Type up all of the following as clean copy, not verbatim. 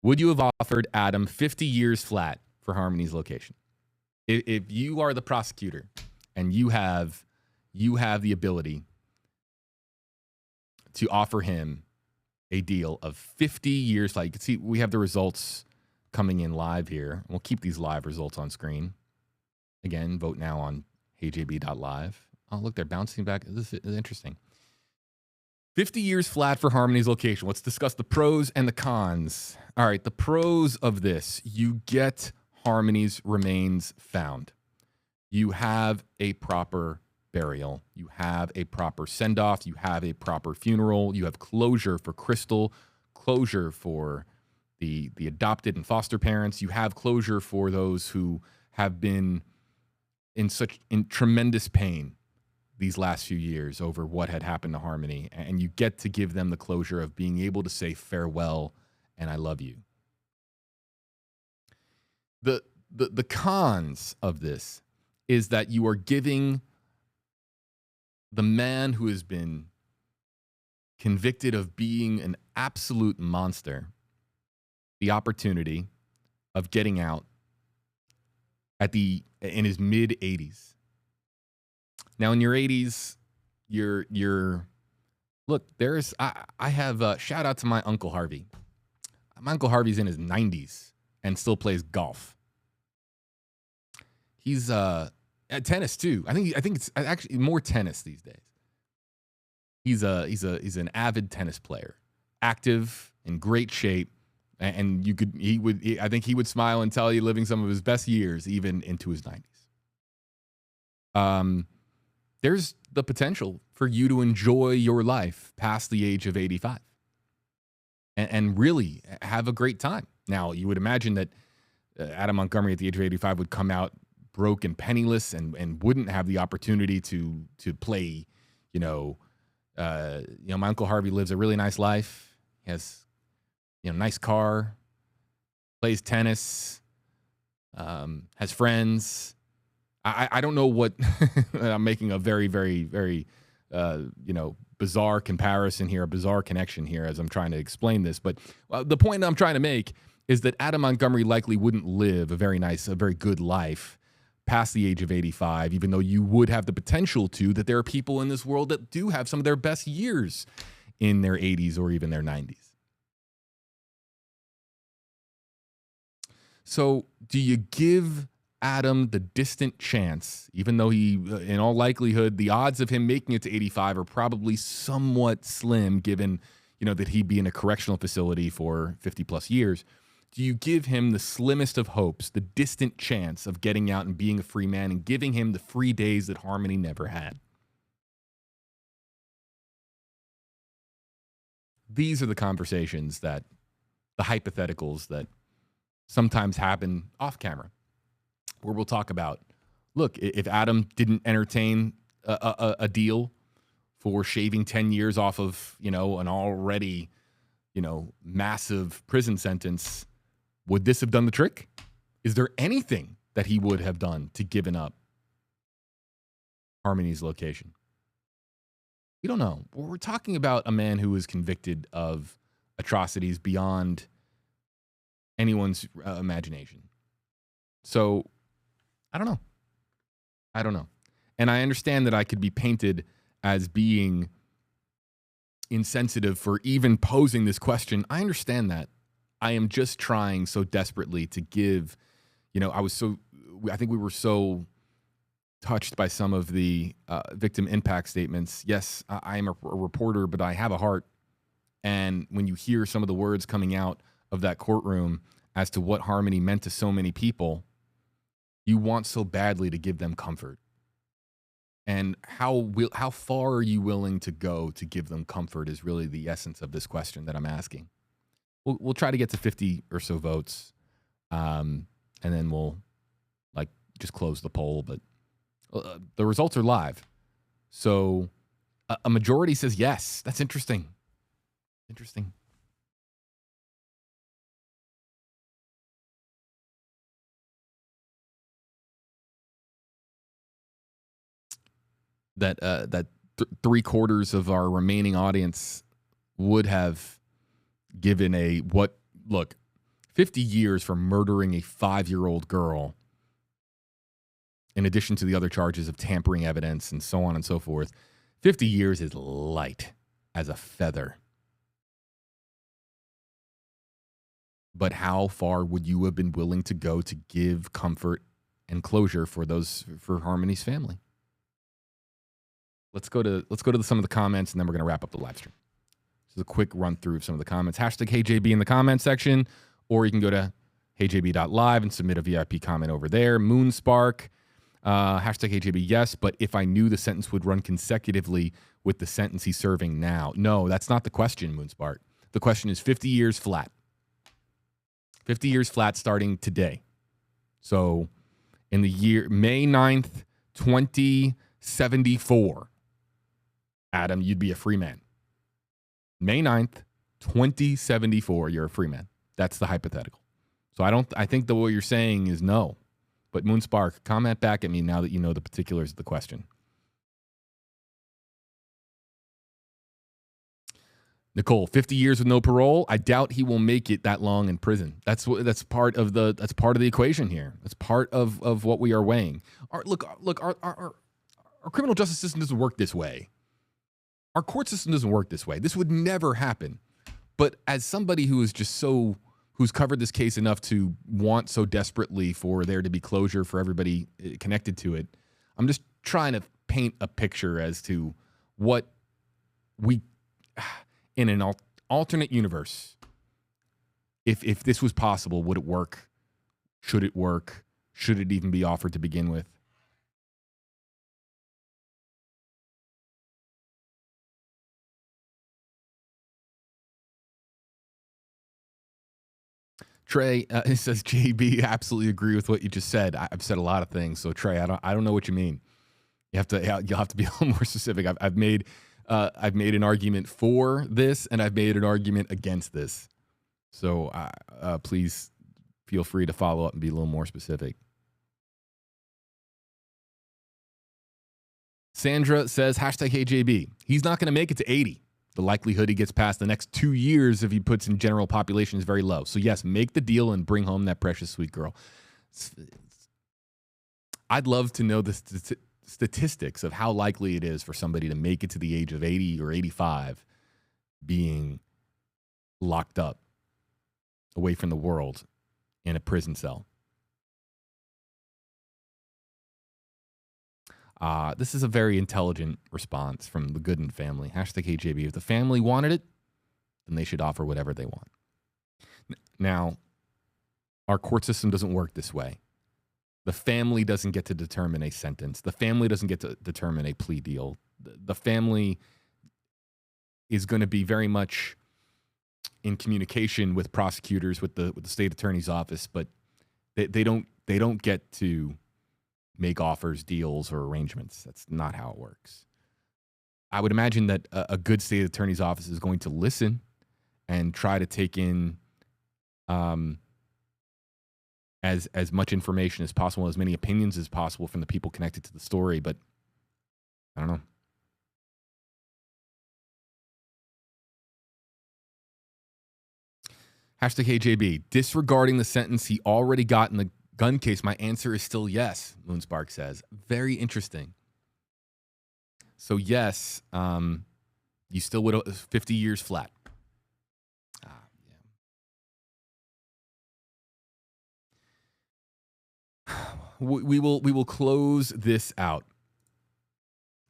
Would you have offered Adam 50 years flat for Harmony's location? If you are the prosecutor and you have the ability to offer him a deal of 50 years flat. You can see we have the results coming in live here. We'll keep these live results on screen. Again, vote now on heyjb.live. Oh, look, they're bouncing back. This is interesting. 50 years flat for Harmony's location. Let's discuss the pros and the cons. All right, the pros of this. You get Harmony's remains found. You have a proper burial. You have a proper send-off. You have a proper funeral. You have closure for Crystal, closure for the adopted and foster parents. You have closure for those who have been in tremendous pain these last few years over what had happened to Harmony, and you get to give them the closure of being able to say farewell and I love you. The cons of this is that you are giving the man who has been convicted of being an absolute monster the opportunity of getting out in his mid 80s. Now, in your 80s, look, I have shout out to my Uncle Harvey. My Uncle Harvey's in his 90s and still plays golf. He's at tennis too. I think it's actually more tennis these days. He's an avid tennis player, active, in great shape, and I think he would smile and tell you living some of his best years even into his 90s. There's the potential for you to enjoy your life past the age of 85 and really have a great time. Now, you would imagine that Adam Montgomery at the age of 85 would come out broke and penniless and wouldn't have the opportunity to play, my Uncle Harvey lives a really nice life. He has, nice car, plays tennis, has friends. I don't know what I'm making a very, very, very, bizarre comparison here, a bizarre connection here as I'm trying to explain this. But the point I'm trying to make is that Adam Montgomery likely wouldn't live a very good life past the age of 85, even though you would have the potential to, that there are people in this world that do have some of their best years in their 80s or even their 90s. So do you give Adam the distant chance, even though he, in all likelihood, the odds of him making it to 85 are probably somewhat slim, given, that he'd be in a correctional facility for 50 plus years. Do you give him the slimmest of hopes, the distant chance of getting out and being a free man and giving him the free days that Harmony never had? These are the conversations the hypotheticals that sometimes happen off camera, where we'll talk about, look, if Adam didn't entertain a deal for shaving 10 years off of, an already, massive prison sentence, would this have done the trick? Is there anything that he would have done to given up Harmony's location? We don't know. We're talking about a man who was convicted of atrocities beyond anyone's imagination. So I don't know. And I understand that I could be painted as being insensitive for even posing this question. I understand that. I am just trying so desperately to give, I think we were so touched by some of the victim impact statements. Yes, I am a reporter, but I have a heart. And when you hear some of the words coming out of that courtroom as to what Harmony meant to so many people, you want so badly to give them comfort. And how far are you willing to go to give them comfort is really the essence of this question that I'm asking. We'll try to get to 50 or so votes, and then we'll just close the poll. But the results are live, so a majority says yes. That's interesting. That 3/4 of our remaining audience would have given look, 50 years for murdering a 5-year-old girl, in addition to the other charges of tampering evidence and so on and so forth. 50 years is light as a feather. But how far would you have been willing to go to give comfort and closure for Harmony's family? Let's go to some of the comments, and then we're going to wrap up the live stream. This is a quick run through of some of the comments. Hashtag HeyJB in the comment section, or you can go to heyjb.live and submit a VIP comment over there. Moonspark, hashtag HeyJB, yes, but if I knew the sentence would run consecutively with the sentence he's serving now. No, that's not the question, Moonspark. The question is 50 years flat. 50 years flat starting today. So in the year May 9th, 2074, Adam, you'd be a free man. May 9th, 2074, you're a free man. That's the hypothetical. So I think that what you're saying is no. But Moonspark, comment back at me now that you know the particulars of the question. Nicole, 50 years with no parole. I doubt he will make it that long in prison. That's part of the equation here. That's part of what we are weighing. Our criminal justice system doesn't work this way. Our court system doesn't work this way. This would never happen. But as somebody who's covered this case enough to want so desperately for there to be closure for everybody connected to it, I'm just trying to paint a picture as to what we, in an alternate universe, if this was possible, would it work? Should it work? Should it even be offered to begin with? Trey, it says, JB, absolutely agree with what you just said. I've said a lot of things. So Trey, I don't know what you mean. You'll have to be a little more specific. I've made an argument for this, and I've made an argument against this. So please feel free to follow up and be a little more specific. Sandra says, hashtag HeyJB. He's not going to make it to 80. The likelihood he gets past the next 2 years if he puts in general population is very low. So yes, make the deal and bring home that precious sweet girl. I'd love to know the statistics of how likely it is for somebody to make it to the age of 80 or 85 being locked up away from the world in a prison cell. This is a very intelligent response from the Gooden family. Hashtag HJB. If the family wanted it, then they should offer whatever they want. Now, our court system doesn't work this way. The family doesn't get to determine a sentence. The family doesn't get to determine a plea deal. The family is going to be very much in communication with prosecutors, with the state attorney's office, but they don't get to make offers, deals, or arrangements. That's not how it works. I would imagine that a good state attorney's office is going to listen and try to take in as much information as possible, as many opinions as possible from the people connected to the story. But I don't know. Hashtag HJB. Disregarding the sentence he already got in the gun case, my answer is still yes, Moonspark says. Very interesting. So yes, you still would 50 years flat. Yeah. We will close this out.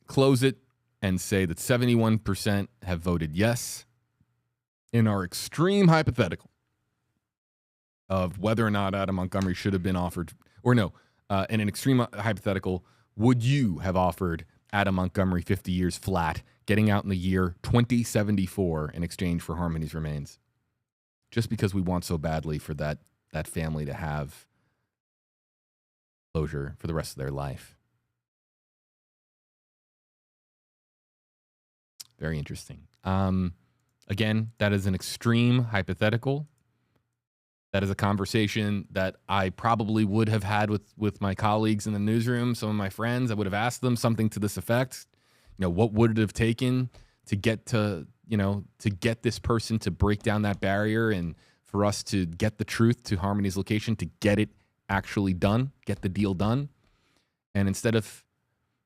Close it and say that 71% have voted yes in our extreme hypothetical of whether or not Adam Montgomery should have been offered, or no, in an extreme hypothetical, would you have offered Adam Montgomery 50 years flat, getting out in the year 2074 in exchange for Harmony's remains? Just because we want so badly for that family to have closure for the rest of their life. Very interesting. Again, that is an extreme hypothetical. That is a conversation that I probably would have had with my colleagues in the newsroom, some of my friends. I would have asked them something to this effect. What would it have taken to get this person to break down that barrier and for us to get the truth to Harmony's location, to get it actually done, get the deal done. And instead of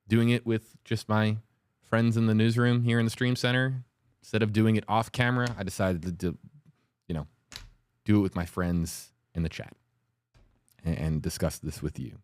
doing it with just my friends in the newsroom here in the Stream Center, instead of doing it off camera, I decided to do it with my friends in the chat and discuss this with you.